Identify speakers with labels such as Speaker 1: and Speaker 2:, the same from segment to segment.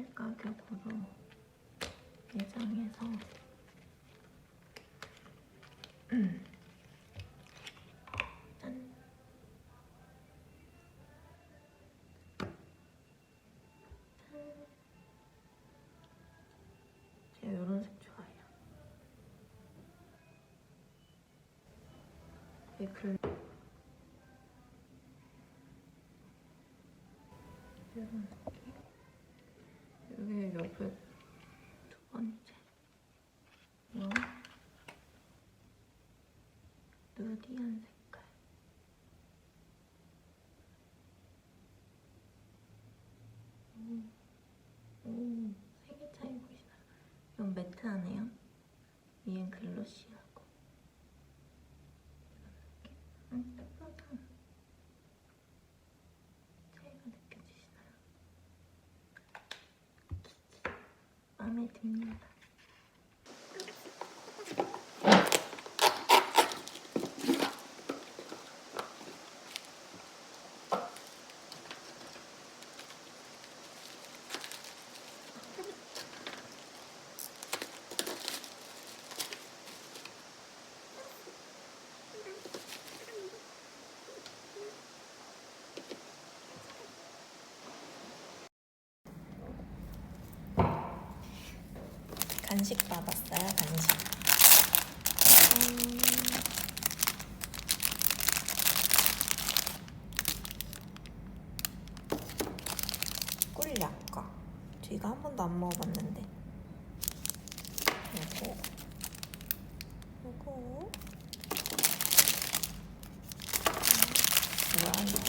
Speaker 1: 세일 가격으로 매장에서 짠! 제가 이런 색 좋아해요. 이 이런 느낌. 여기 옆에 두 번째 이런 누디한 색깔. 오, 색의 차이 보이시나요? 이건 매트하네요. 위엔 글로시하고 이런 느낌. 예쁘다. 차이가 느껴지시나요? 마음에 듭니다. 간식 받았어요, 간식. 꿀약과 뒤가 한 번도 안 먹어봤는데. 요거 뭐야 이거.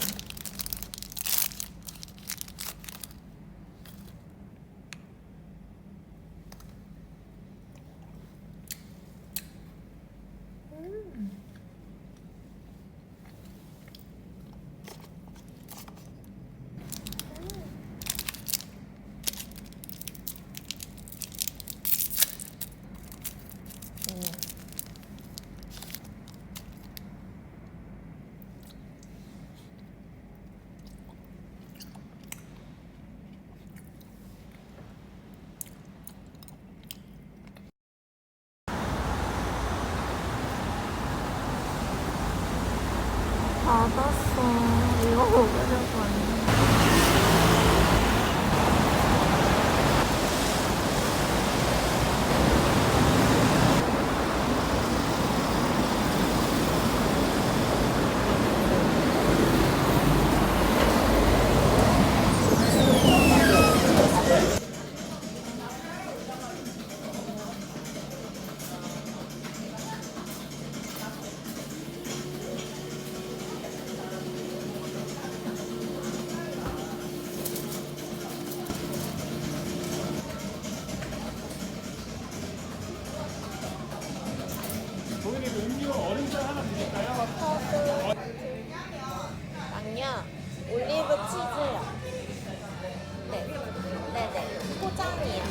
Speaker 1: 받았어. 이거 먹으려고 왔네.
Speaker 2: 음료 얼음잔 하나 드릴까요?
Speaker 1: 양념 올리브 치즈요. 네, 네네. 포장이요.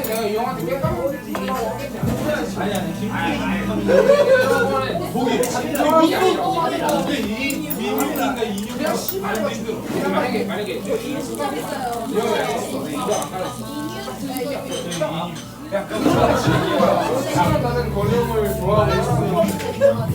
Speaker 3: 내가 이 형한테 꽤 까먹었지. 만약에 나는 거름을 좋아하고 있으니까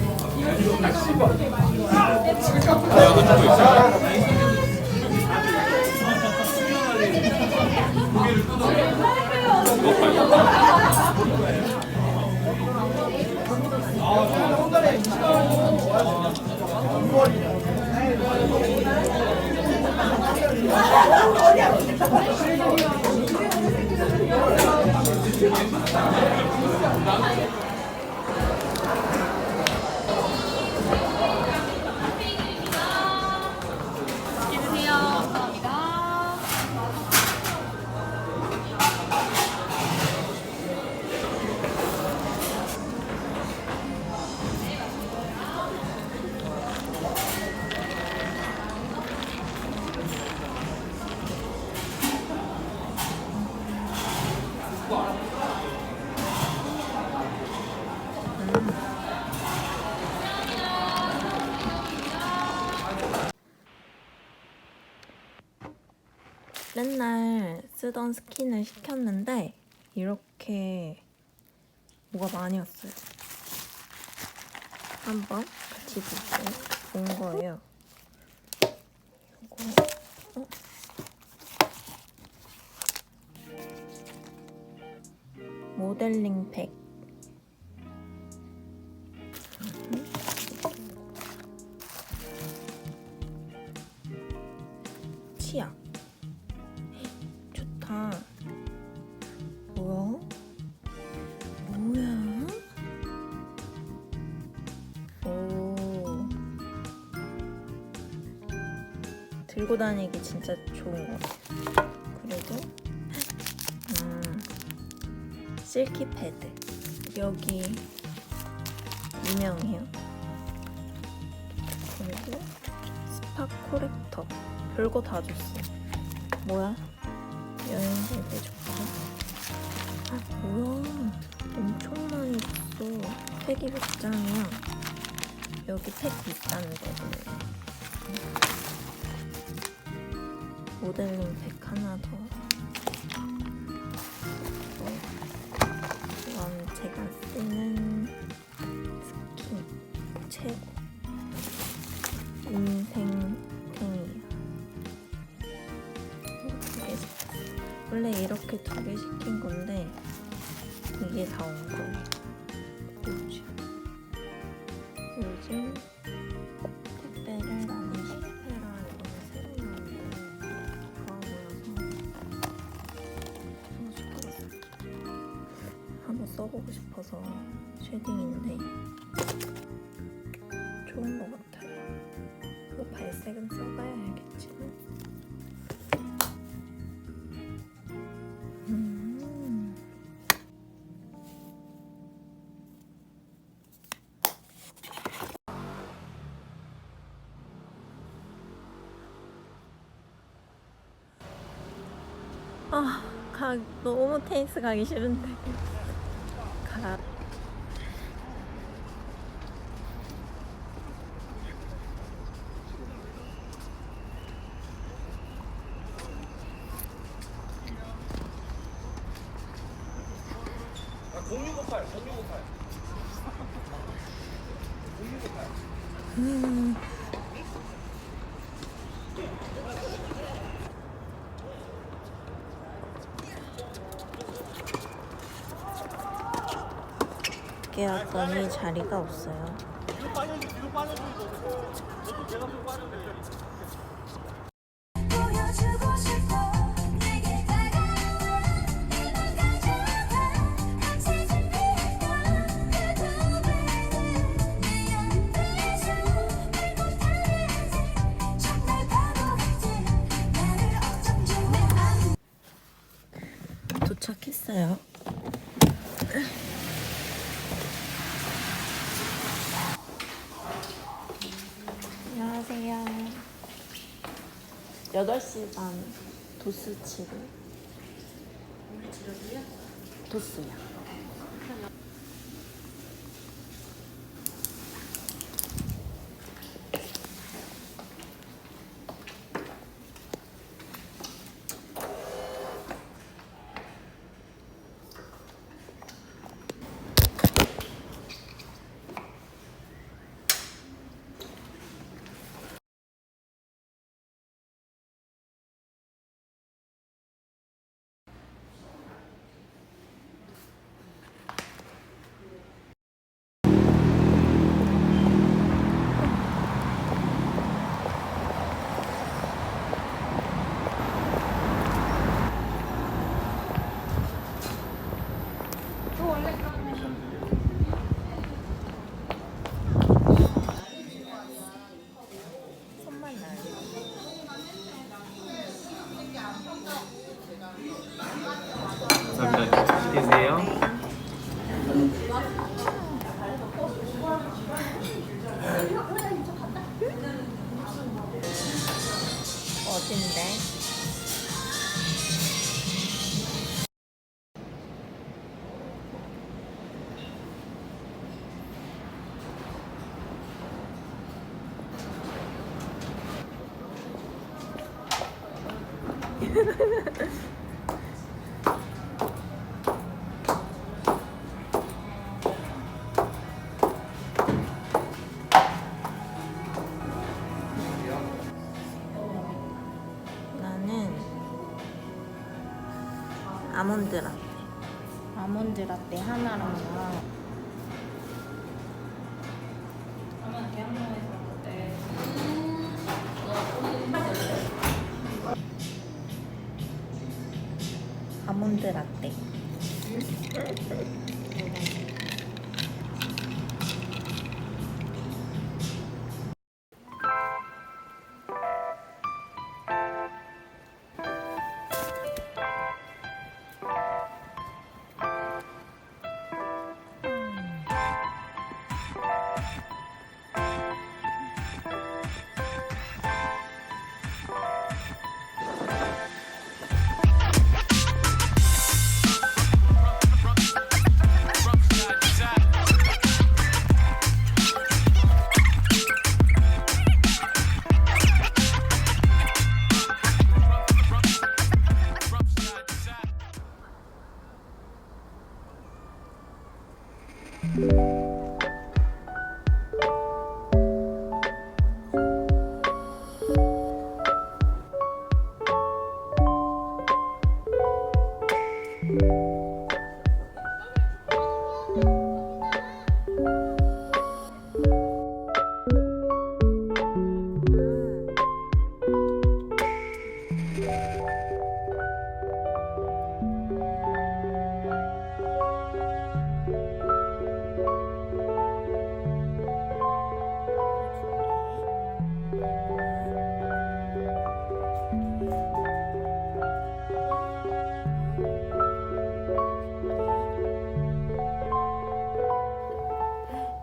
Speaker 1: 맨날 쓰던 스킨을 시켰는데 이렇게 뭐가 많이 왔어요. 한번 같이 본 거예요. 이거 모델링 팩. 치약. 좋다. 뭐야? 뭐야? 오. 들고 다니기 진짜 좋은 것 같아. 그리고 실키 패드. 여기 유명해요. 그리고 스파 코렉터. 별거 다 줬어. 뭐야? 여행 갈 때 좋다. 아, 뭐야? 엄청 많이 줬어. 팩이 100장이야. 여기 팩 비싼데. 모델링 팩 하나 더. 이건 제가 쓰는 스킨 최고. 인생탱이야. 원래 이렇게 2개 시킨 건데 이게 다 온 거예요. 요즘 택배를 나는 시스테라 이거는 새로 나온 거 좋아 보여서 한번 시켜봤어요. 한번 써보고 싶어서 쉐딩인데 좋은 것 같아요. 그 발색은 써봐야 알겠지만 너무 테니스 가기 싫은데 가. 늦게 왔더니 자리가 없어요.
Speaker 4: 보여주고 싶어 내게 다가와 내맘 가져가 같이 준비했던 그 도배는 내 옆에서 날 못하지 정말 바보 같은 나를 어쩜 좋아하는
Speaker 1: 도착했어요. 안녕하세요. 8시 반 도수 치료. 도수야. 손만 나요.
Speaker 5: 감사합니다. 맛있게 드세요.
Speaker 1: 어딘데? 나는 아몬드 라떼.
Speaker 5: 아몬드 라떼 하나랑
Speaker 1: 아몬드 라떼.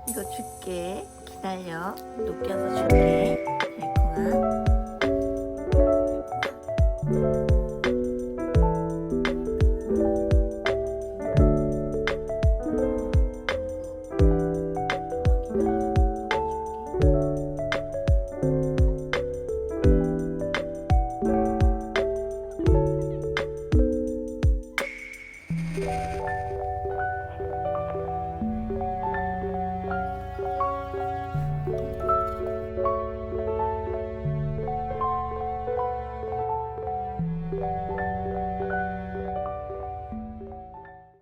Speaker 1: 이거 줄게. 기다려. 녹여서 줄게. 달콩아.